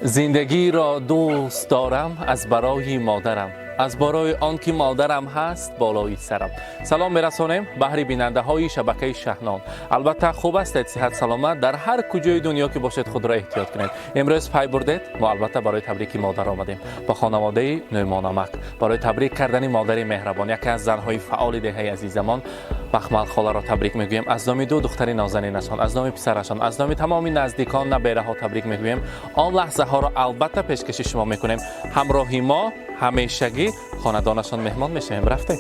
زندگی را دوست دارم از برای مادرم، از برای آن که مادرم هست بالای سرم. سلام میرسانیم بهر بیننده های شبکه شهنام. البته خوب است صحت سلامت در هر کجای دنیا که باشید خود را احتیاط کنید. امروز پای بردید ما البته برای تبریک مادر آمدیم با خانواده نومانمک برای تبریک کردن مادر مهربان، یکی از زنهای فعال دهه عزیزمان. بخمل خاله را تبریک میگویم از نام دو دختر نازنینشان، از نام پسرشان، از نام تمام نزدیکان نبیره ها تبریک میگویم. آن لحظه ها را البته پیشکش شما میکنیم. همراهی ما همیشگی خاندانشان مهمان میشیم. رفته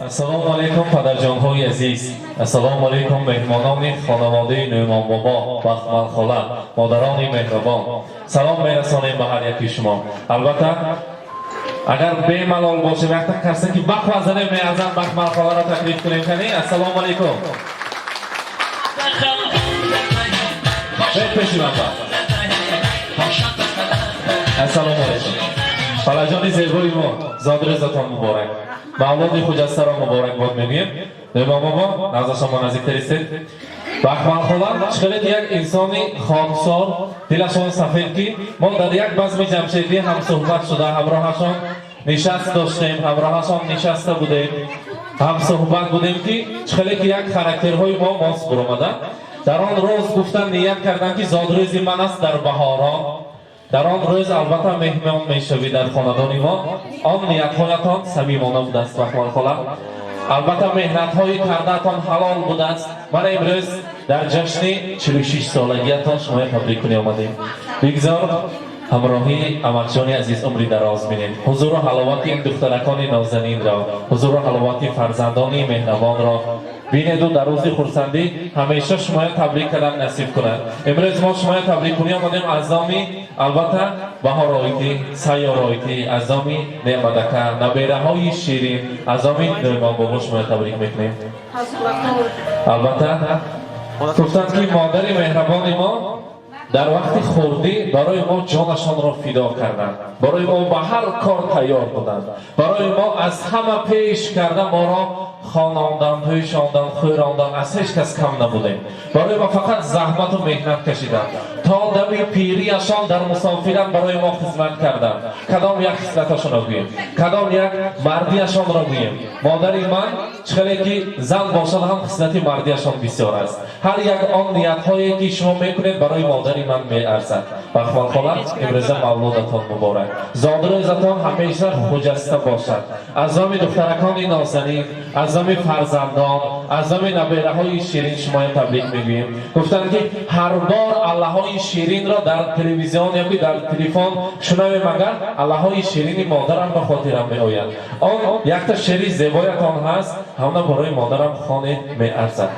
السلام علیکم پدرجان های عزیز، السلام علیکم مهمانان خانواده نومان بابا، بخمل خاله، مادران مهربان. سلام میرسانیم به هر یکی شما. البته اگر به ملال باشه وقتا کسی که بخ وزنه میازن بخمل خاله را تکلیف کنیم کنی. السلام علیکم پیشی من السلام علیکم پدرجان زیبای ما، زاد رزتان مبارک، مولاد خجسته را مبارک باد میگیم. نومان بابا نزد شما نزدیکتر استید. بخمل خاله چقدر یک انسانی خاکسار دلشان سفید که ما در یک بزم جمشیدی هم صحبت شده، همراهشان نشست داشتیم، همراهشان نشسته بودیم، هم صحبت بودیم که چقدر که یک خاراکترهای ما ماست برآمده. در آن روز گفتن نیت کردن که زادروزی من است در بهاران. در آن روز البته مهمان میشوی در خاندان ما. آن نیت‌هایتان صمیمانه بوده است بخمل خاله. البته مهنت‌های کرده‌تان حلال بوده است. من امروز در جشن 46 سالگی‌تان شما تبریک کنی آمدیم. بگذار همراهی امکجان عزیز عمری دراز بینید. حضور و حلاوت این دخترکان نازنین را، حضور و حلاوت فرزندان مهربان را بینید و در روز خرسندی همیشه شما تبریک کردن نصیب کنند. امروز ما شما تبریک کنی آمدیم از نامی البته بهار آیتی، سیار آیتی، از نامی نعمتکه، نبیره های شیرین، از نامی نومان بابا شما تبریک میکنیم. البته گفتند که مادر مهربان ما در وقت خوردی برای ما جانشان را فدا کردند، برای ما به هر کار تیار بودند، برای ما از همه پیش کرده ما را خواندن، پوشاندن، خوراندن، از هیچ کس کم نبودیم. برای ما فقط زحمت و مهنت کشیدند تا دم پیریشان در مسافرت برای ما خدمت کردند. کدام یک خصلتشان را گوییم، کدام یک مردیشان را گوییم. مادر من چقدر که زن باشد هم خصلت مردیشان بسیار است. هر یک آن نیت‌هایی که شما میکنید برای مادر من میارزد. بخمل خاله امروز مولودتان مبارک، زادروزتان همیشه خجسته باشد. از نام دخترکان نازنین، از نام فرزندان، از نام نبیره های شیرین شما تبریک میگوییم. گفتند که هر بار الله های شیرین را در تلویزیون یا در تلفن شنویم مگر الله های شیرین مادرم به خاطرم میآید. آن یک تا شعر زیبایتان هست، همون برای مادرم خوانید میارزد.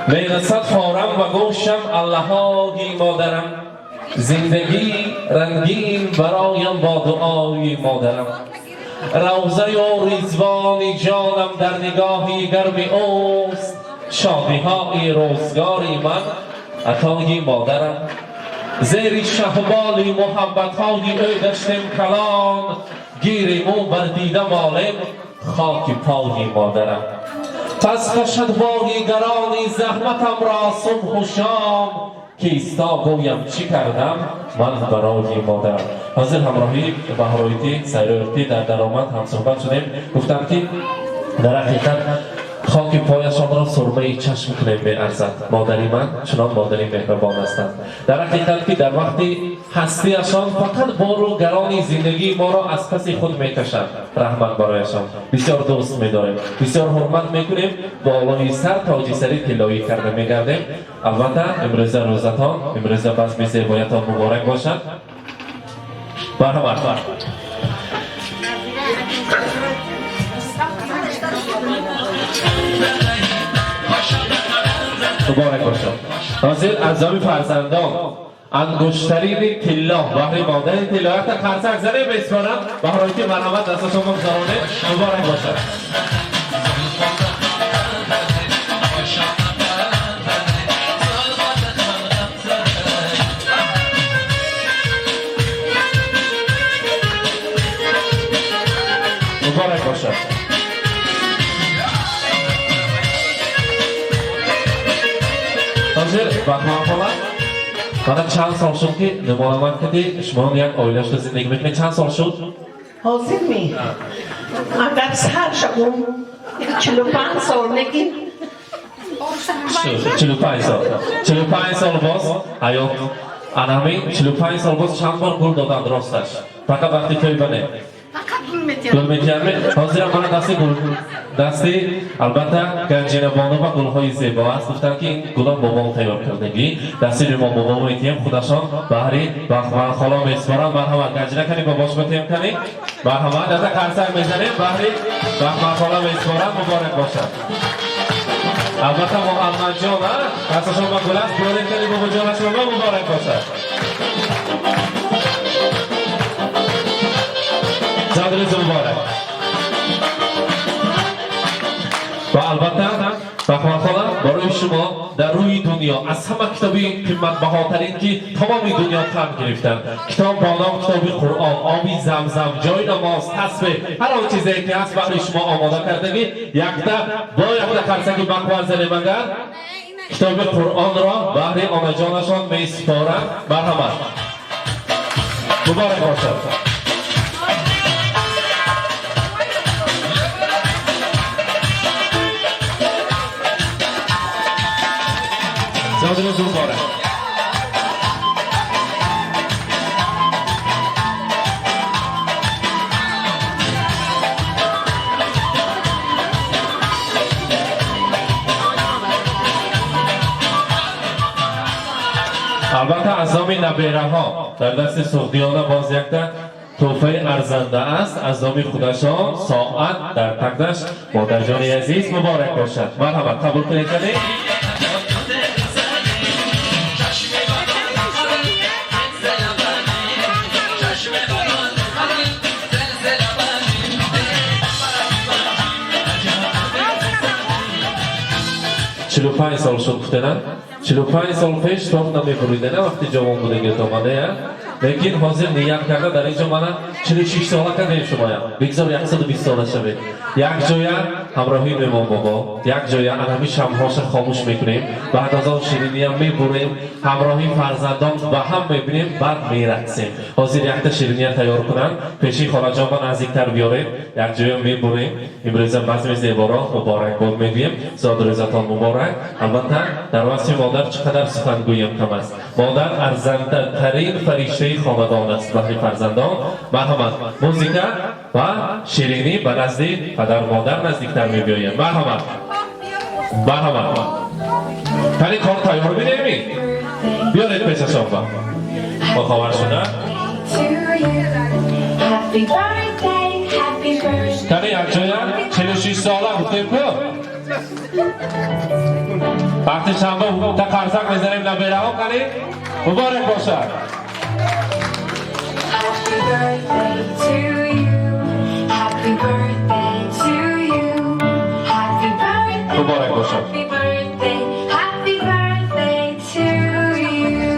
میرسد خارم و گوشم الله‌های مادرم، زندگی رنگین برایم با دعای مادرم. روضه و رضوان جانم در نگاهی گرم اوست، شادی های روزگاری من عطای مادرم. زیر شهبال محبت های او دشتم کلان، گیر مو بر دیده مالم خاک پای مادرم. پس کشد باری گرانی زحمتم را صبح و شام، کیستا گویم چی کردم من برای مادرم. حاضر همراهی بهارایتی سیرارتی در درآمد هم صحبت شدیم. گفتم که در حقیقت خاک پایشان را سرمه چشم کنیم میارزد. مادری من چنان مادری مهربان هستند. در حقیقت که در وقتی هستیشان فقط بار و گرانی زندگی ما را از پس خود میکشند. رحمت برایشان. بسیار دوست میداریم، بسیار حرمت میکنیم. بالای سر تاج سری طلایی کرده میگردیم. البته امروز روزتان، امروز بزم زیبایتان مبارک باشد. مرحبا. مبارک باشد. حاضر اعضای فرزندان انگشترین طلا بهره مادر طلا تا خرسک زنه میسپارم بهرایتی مرحمت دست شما بزرانه مبارک باشد مبارک باشد حاضر بخمان خواهد من چند سال شد که نمایمان کردی شما یک آیلش رو زندگی میکنید چند سال شد؟ حاضر می اگر سر شدم 45 سال نگیم 45 سال باز حیات انامی 45 سال باز چند بار گل دادن راستش فقط وقتی توی بنه گل میتیرمی حاضر من دستی البته گنجینه بانو و گلهای زیبا است گفتن که این گلان بابام تیار کردگی دستی رو ما بابام میتیم خودشان بحری بخمن خالا میسپارم مرحمت گنجینه کنیم باباش میتیم کنیم مرحمت دسته خرسک میزنیم بحری بخمن خالا میسپارم مبارک باشد البته محمد جان دستشان با گل است گلان کنیم بابا جانش رو مبارک باشد زادروز مبارک و البته بخوان خواهم برای شما در روی دنیا از همه کتابی قیمت بهاترین که تمامی دنیا قرض گرفتن کتاب با نام کتاب قرآن آبی زمزم جای نماز تسبیح هر آن چیزی که هست برای شما آماده کردگی یکتا با یکتا خرسک بخوان زنه مگر کتاب قرآن را بهر آن جانشان میسپارند مرحمت مبارک باشد زادروز مبارک البته اعضای نبیره ها در دست سعودیان باز یکتا توفه ارزنده است از نام خودشان ساعت در تقدش مادر جان عزیز مبارک باشد مرحبا قبول کنید چلو 45 سال شد بودن 45 سال پیش توف نمی‌بریدن وقتی جوان بودگی آمده لیکن حاضر نیت کرده در اینجا من 46 ساله کردیم شما بگذار 120 ساله شوید یک جای همراهی میمون بابا یک جای انمی شمهاش خاموش میکنیم بعد از آن شیرینی هم میبریم همراهی فرزندان و هم میبینیم بعد میرقصیم حاضر یک تا شیرینی تیار کنن پیشی خاله با نزدیکتر بیاریم یک جای میبریم امروز بزم زیبا را مبارک باد میگویم زادروزتان مبارک البته در وصف مادر چقدر سخنگویم کم است مادر ارزنده ترین فرشته خاندان است برای فرزندان مرحمت موزیک و شیرینی به نزد پدر مادر نزدیکتر می‌بیایم مرحمت مرحمت تنی کار تیار می‌نیمی بیارید پیششان با خواهر شده تنی یک جای 46 ساله بودیم که وقتی شنبه تا خرسک میزنیم نبیره ها کنیم مبارک باشد Happy birthday to you. Happy birthday to you. Happy birthday. مبارک باشد Happy birthday. Happy birthday to you.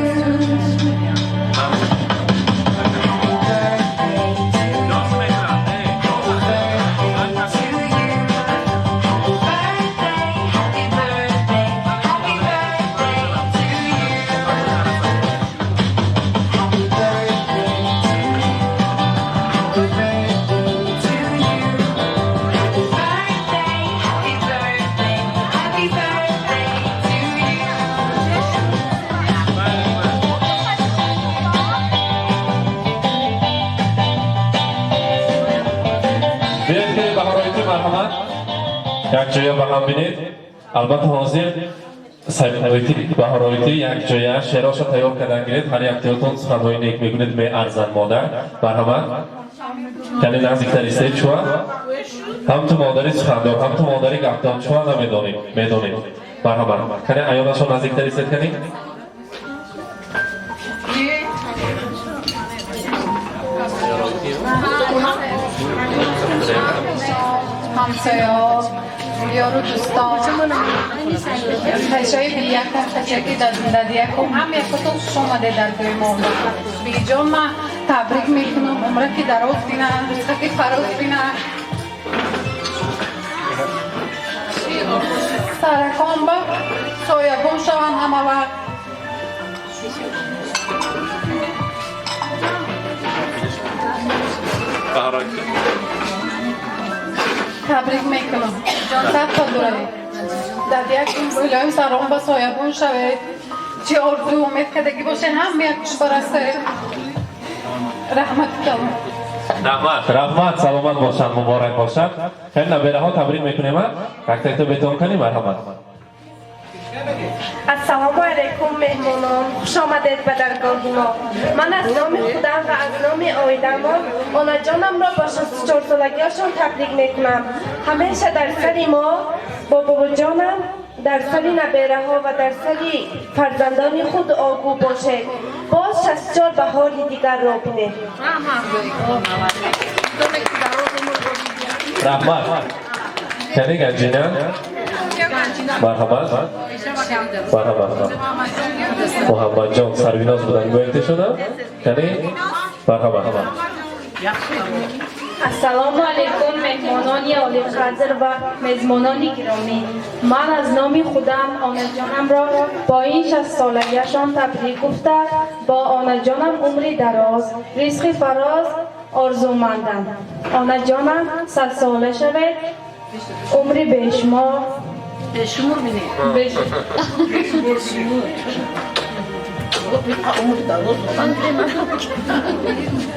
Happy birthday to you. Happy birthday to you. Happy birthday. Happy birthday. Happy birthday to you. Happy birthday. Happy birthday to you. Happy birthday, happy birthday, happy birthday to you. بیاید که بهارایتی مرحمت یک جای به هم بینید البته حاضر سایمایتی بهارایتی یک جای شعراش را تیار کردن گیرید هر یک تیاتون سخنهای نیک میگونید می ارزن مادر مرحمت کنی نزدیکتر ایستید چوه هم تو مادری سخندار هم تو مادری گفتان چوه نمیدونید میدونید مرحمت کنی ایانشون نزدیکتر ایستید کنی همسایه‌ها یارو دوستان خشای بیاکم خشکی دادیاکم هم یکتون شما در دوی ما بیجا ما تبریک میکنم عمره که دراز بینه رزقه که فراز بینه سرکان با سایبون شوان همه وقت تبریک میکنم جان سخت دورایی در یک روزای سرام با سایبون شوید چی آرزو امید کردگی باشین هم یکش برسته رحمت کنم رحمت سلامت باشن مبارک باشن خیلی نبیره ها تبریک میکنیم رکتای تو بتون کنیم مرحمت السلام علیکم مهمانان خوش آمدید به درگاه ما من از نام خودم و از نام آیدم آنا جانم را با 64 سالگیشان تبریک میکنم همیشه در سری ما با بابا جانم در سری نبیره ها و در سری فرزندان خود آگو باشید باز 64 بهاری دیگر را بینید رحمت کنی گنجینه مرحبا مرحبا محمد جان سرویناز بودن گویلته شدن کنی مرحبا السلام علیکم مهمانان عالی قدر و میزبانان گرامی من از نام خودم آنا جانم را با این 60 سالگیشان تبریک گفته با آنا جانم عمری دراز رزق فراز آرزومندم آنا جانم 100 ساله شود عمری بشمار شمور بینید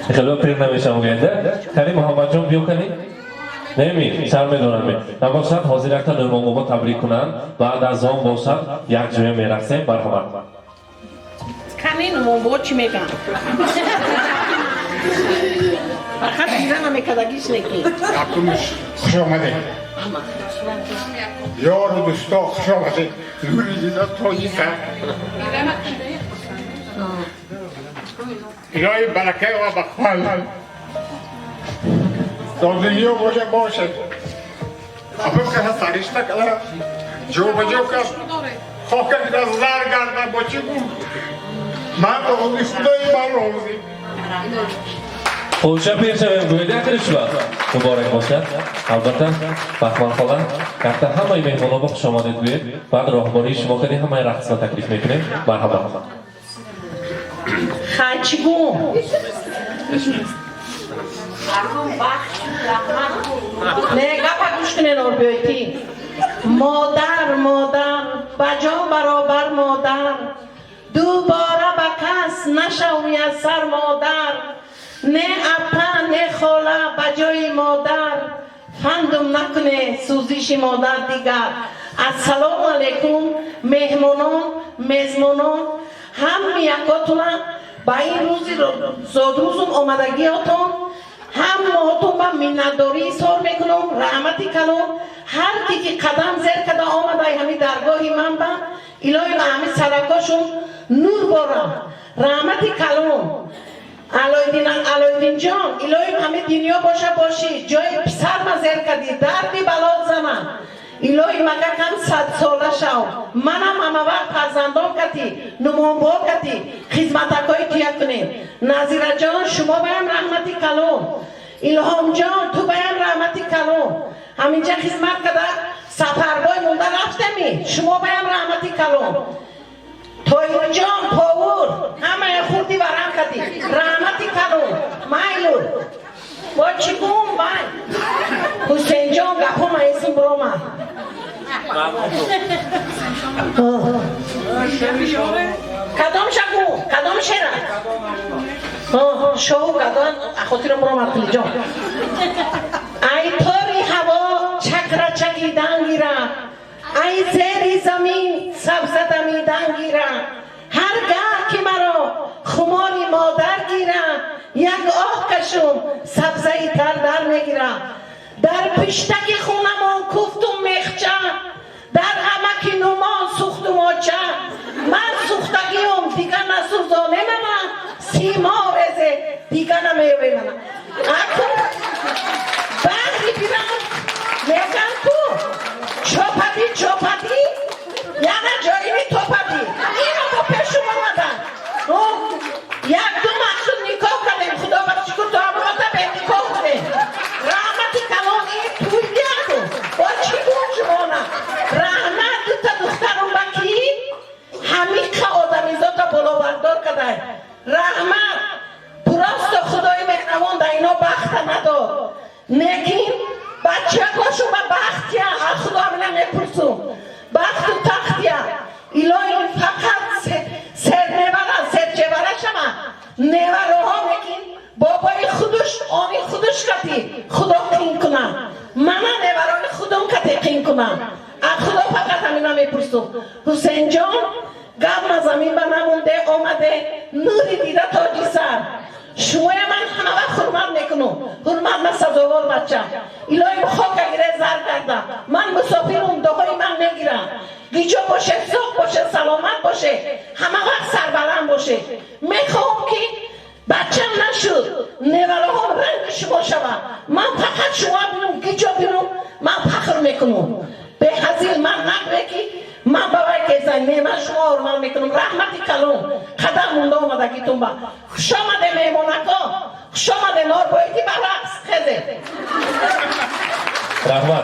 خیلی پریر نمیشم گنده کنی محمد جان بیو کنی نمی سر میدونم می نباشد حاضر اکتا نرمان بابا تبریک کنن بعد از آن باشد یک جوی میرسه مرحمت کنی نمون با چی میگن فقط ایران هم کدگیش نکی عبدالمش خوش آمده یار و دوستا خوش آمده نوری دیده تایی کرد الهی برکه و بخوال در دنیا باشه افراد که هست سرشته کلا جو بجو کس خواه که از زر گرده با چی بود من با خودی خدای من روزی خوشا پیشه گویده اکرش با مبارک باشد البته بخمان خواهد کتا همه مهمانو با خوش آمدید گوید بعد راهباری شما کردی همه رقص را تکلیف میکنیم مرحبا خچگو نه گفت گوش کنین اور بیایتی مادر بجا برابر مادر دوباره به کس نشوی از سر مادر نه اپا نه خاله بجای مادر فندم نکنه سوزیش مادر دیگر السلام علیکم مهمانان میزبانان هم یکاتون با این روزی زادروزم آمدگیاتون هم ماهاتون با منتداری سار میکنم رحمتی کنم هر کی که قدم زیر کده آمده همی درگاهی من با الهی همه صدقاشون نور بارم رحمتی کنم علایدین جان الهی همه دنیا باشی جای پسر ما زیر کدی دردی بلاد زمان الهی مگه کم 100 ساله شو منم همه وقت فرزندان کتی نمانبا کتی خدمتکای تیا کنیم نظیره جان شما بایم رحمتی کلام الهام جان تو بایم رحمتی کلام همینجا خدمت کده سفربای مونده رفتمی شما بایم رحمتی کلام تویر جان پاور همه خوردی برم کتی رحمتی کلام مایلور با چیکون بای حسین جان گفت ما اسم برو من کدام شکو کدام شیره شو کدام اخوتی رو برو من خیلی جان ای تاری هوا چکره چکیدن گیرم ای زیری زمین سبزه دمیدن گیرم هرگاه که مرا خماری مادر گیرم یک آه کشم سبزه ای تر در میگیرم در پشتک خونمان کفتم میخچه در عمک نومان سوختم آچه من سوختگیم دیگه نسوزانه من سیما رزه دیگه نمیوه من اکو بحری بیرم توپدی چوپدی یعنی جایی توپدی اینو با پیشم آمدن یک دو مقصود نکاح کردیم خدا بخشی که تو همه به نکاح کنیم رحمتی کلانی توی بیاکو با چی بود شمانا رحمت تا دخترون بکی همی که آدمیزاتا بلا بردار کده رحمت پراست خدای مهربان در اینا بخت نداد نگین بچه کاشو به بختیه هر خدا منه نپرسون بخت و تختیه الهی فقط سر نبره سر جبره شما نبره ها نگین بابای خودش آنی خودش کتی خدا قین کنم منه نبران خودم کتی قین کنم از خدا فقط همینا میپرسون حسین جان گم زمین به نمونده آمده نوری دیده تاجی سر شما من همه وقت حرمت میکنم حرمت من سزاوار بچم الهی خاک اگره زر کردم من مسافرم داهای من میگیرم گیجا باشه ساق باشه سلامت باشه همه وقت سربلند باشه میخوام که بچم نشد نوره هم رنگ شما شود من فقط شما بینم گیجا بینم من فخر میکنم به حضیل من نگوه که من بابای که زن نیمه شما حرمت میکنم رحمتی کلون قدر مونده آمده که تون با خوش آمده میمونکا خوش آمده نار بایدی برعکس خیزه رحمت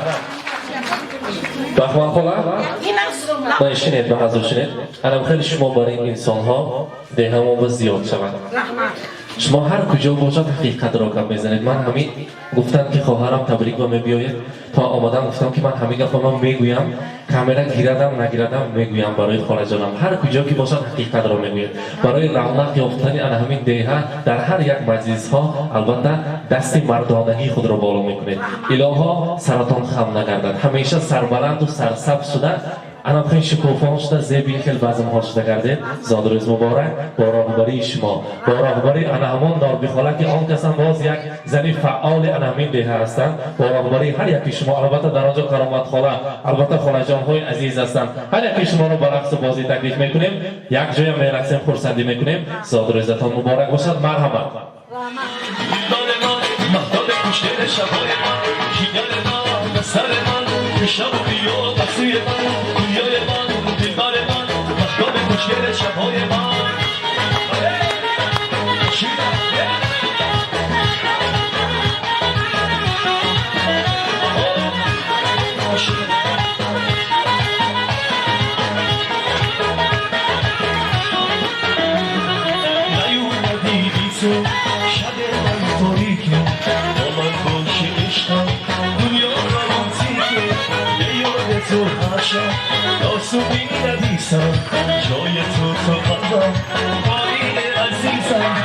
رحمت خلا این اصلا نه شنید به حضور شنید الان خیلی شما برای این انسان ها ده همون با زیاد شود شما هر کجا باشد حقیقت را کم میزنید من همین گفتم که خواهرم تبریک با میبیاید تا آمدم گفتم که من همین گفتم من میگویم کاملا گیردم نگیردم میگویم برای خاله جانم هر کجا که باشد حقیقت را میگوید برای رونق یافتن ان همین دهه در هر یک مجلس ها البته دست مردانگی خود را بالا میکنید الها سرطان خم نگردد همیشه سربلند و سرسبز شده انا خیلی شکوفان شده زیبی خیلی بعضم حال شده گردید زاد روز مبارک با راهبری شما با راهبری انا همان دار بخاله که آن کسان باز یک زنی فعال انا همین ده هستند با راهبری هر یکی شما البته در آنجا کرامت خاله البته خاله جان های عزیز هستند هر یکی شما رو با رقص بازی تکلیف میکنیم یک جای میرقصیم خرسندی میکنیم زاد روزتان مبارک باشد مرحبا شب و بیا بسوی من دنیای من دلبر من مخدام خوشگل شبهای من نیومدی بیسو شب من تاریکه با من باشه عشقم دنیا تو هاشا داسومی ندیسم جای تو قلبم آین عزیزم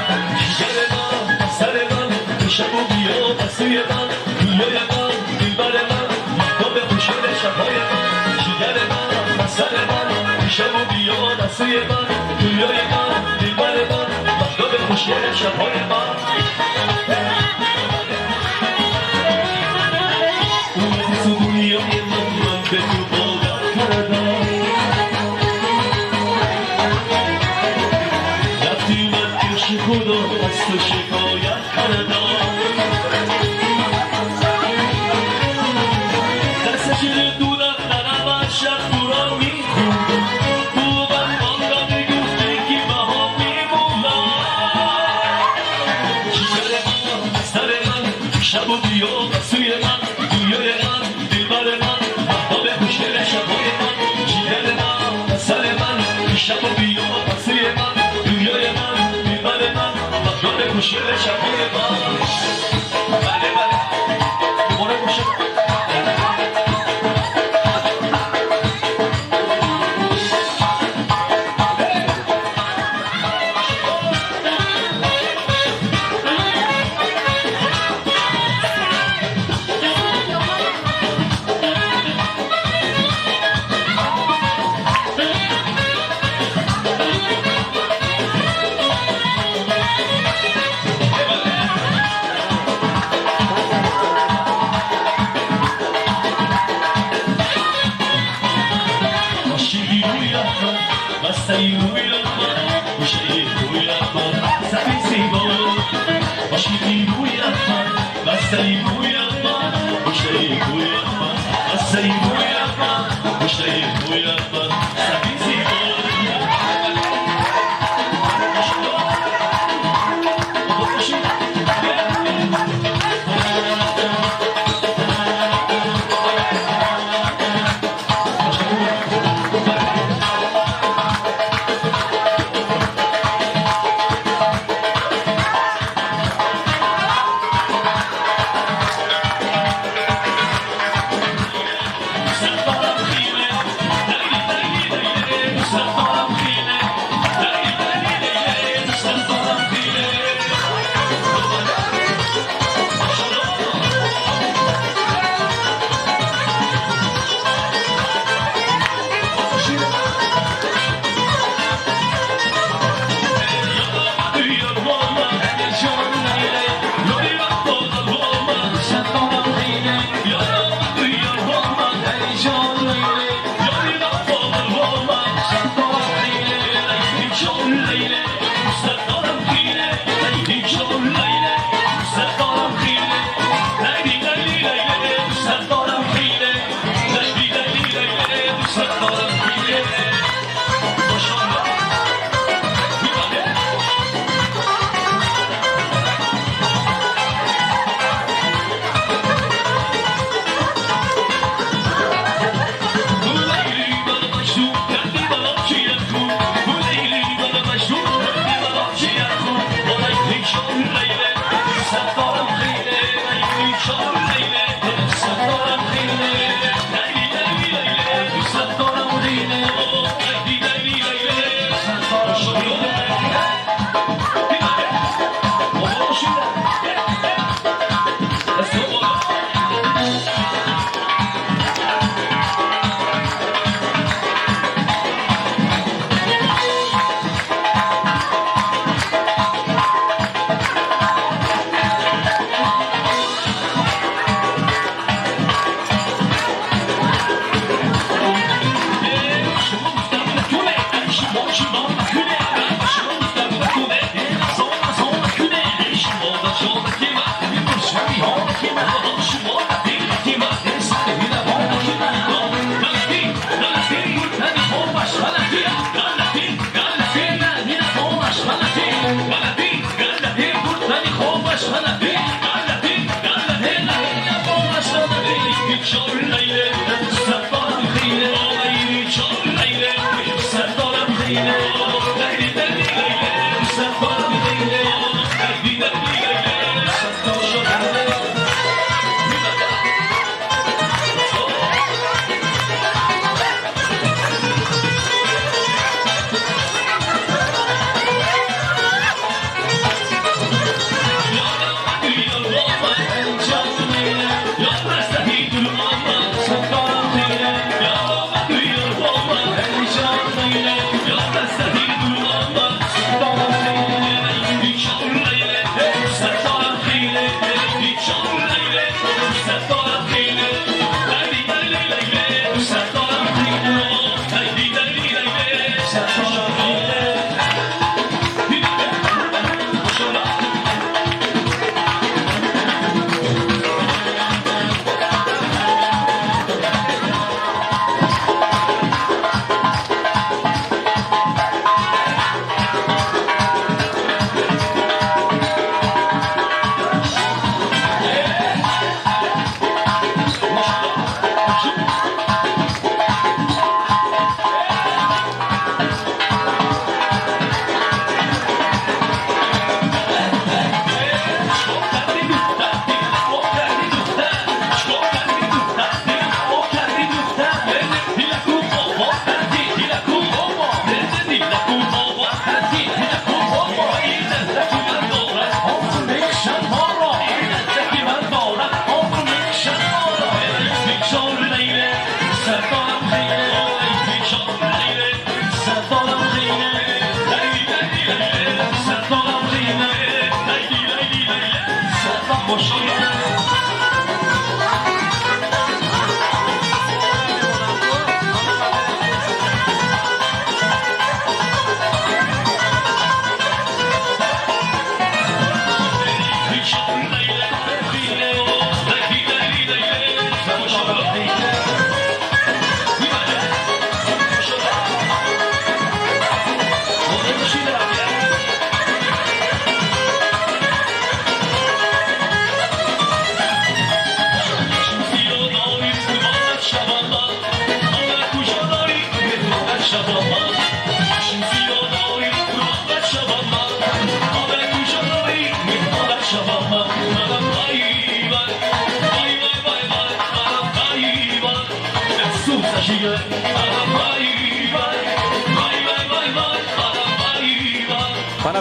جگر من سر من شب و بیا بسوی من دنیای من دلبر من مهتاب خوشگل شبهای من جگر من سر من شب و بیا بسوی من دنیای من دلبر من مهتاب خوشگل شبهای من به تو باور کردم رفتی من پیش خدا از تو شکایت کردم دست شیر دورت نرم شب دوران میخون تو بر ماندن گفته که بها میمونم جگر من سر من شب و بیا بسوی من دنیای من دلبر من خوشگل شبهای من جگر من سر من شب و بیا بسوی من دنیای من دلبر من مخدام خوشگل شبهای من بله بله دوباره خوشه Say, Yo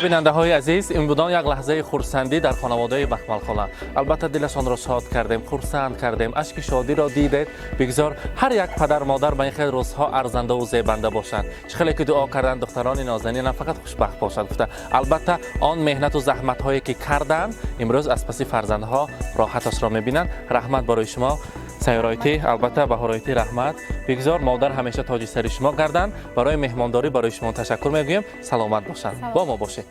بیننده های عزیز، این بودن یک لحظه خورسندی در خانواده بخملخاله. البته دلشان را شاد کردیم، خورسند کردیم، اشک شادی را دیدید. بگذار هر یک پدر مادر به این خیلی روزها ارزنده و زیبنده باشند. چه خیلی که دعا کردن دختران نازنین فقط خوشبخت باشند. گفته البته آن مهنت و زحمت هایی که کردند امروز از پس فرزندها راحتش را میبینند. رحمت برای شما سیارایتی، البته بهارایتی رحمت. بگذار مادر همیشه تاج سر شما گردن. برای مهمانداری برای شما تشکر میگویم. سلامت باشند. با ما باشید.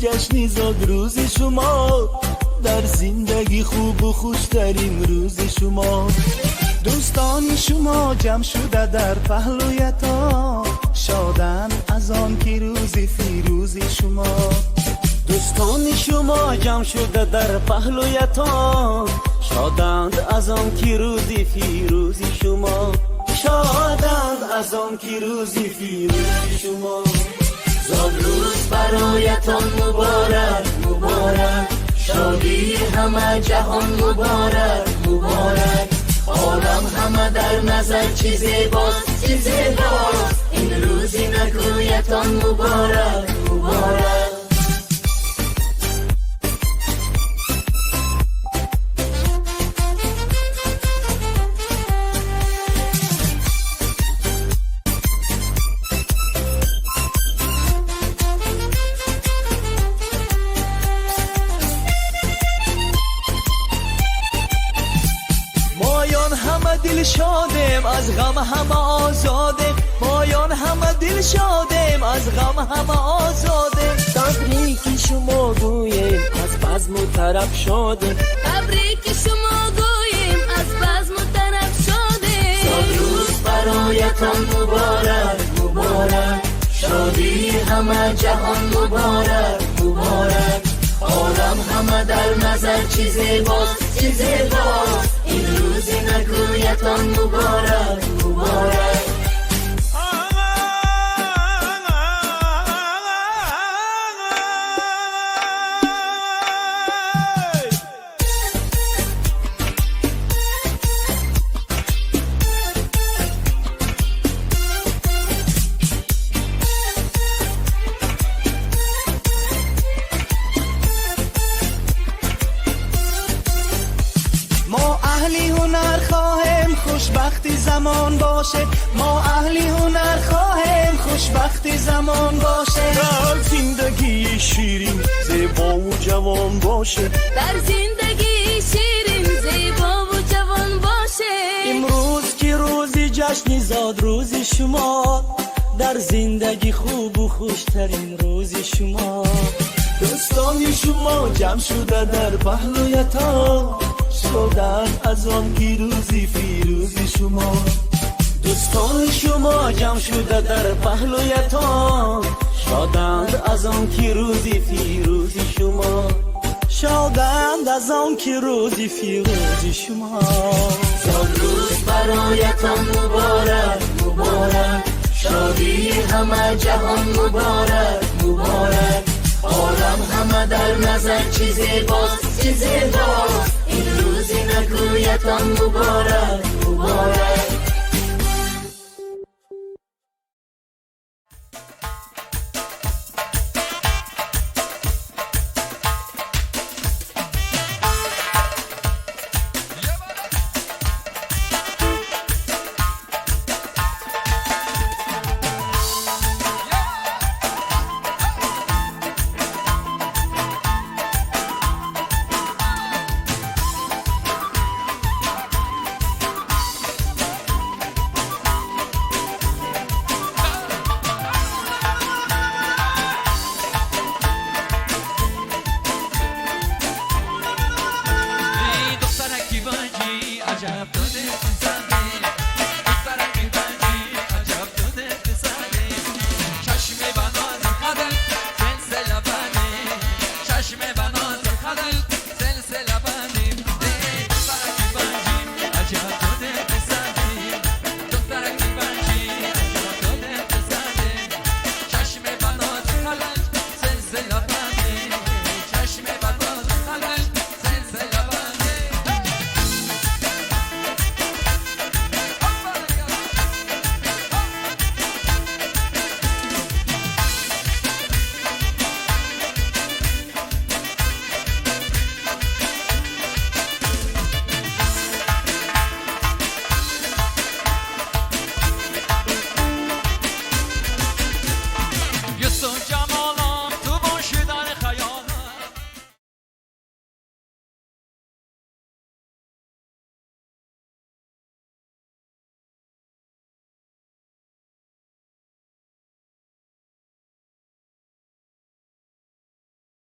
جشنی زاد روز شما در زندگی خوب و خوشترین روز شما دوستان شما جمع شده در پهلویتان شادن از آن که روز فیروز شما دوستان شما جمع شده در پهلویتان شادند از آن که روز فیروز شما شادند از آن که روز فیروز شما زاد روز برایتان مبارک مبارک شادی همه جهان مبارک مبارک عالم همه در نظر چی زیباست چی زیباست این روزی نگویتان مبارک مبارک دل شادم از غم همه آزادم مایان همه دل شادم از غم همه آزادم تبریک شما گویم از بزم و طرب شادم تبریک شما گویم از بزم و طرب شادم زاد روز برایتان مبارک مبارک شادی همه جهان مبارک مبارک عالم همه در نظر چی زیباست چی زیباست این روزی نگویتان مبارک مبارک خوشبختی زمان باشه ما اهلی هنر خواهیم خوشبختی زمان باشه در زندگی شیرین زیبا و جوان باشه در زندگی شیرین زیبا و جوان باشه امروز که روزی جشنی زاد روز شما در زندگی خوب و خوشترین روز شما دوستان شما جمع شده در پهلویتان شادن از آن که روزی فیروز شما دوستان شما جمع شده در پهلویتان شادند از آن که روزی فیروز شما شادند از آن که روزی فیروز شما زاد روز برایتان مبارک مبارک شادی همه جهان مبارک مبارک عالم همه در نظر چی زیباست چی زیباست این روزی نگویتان مبارک مبارک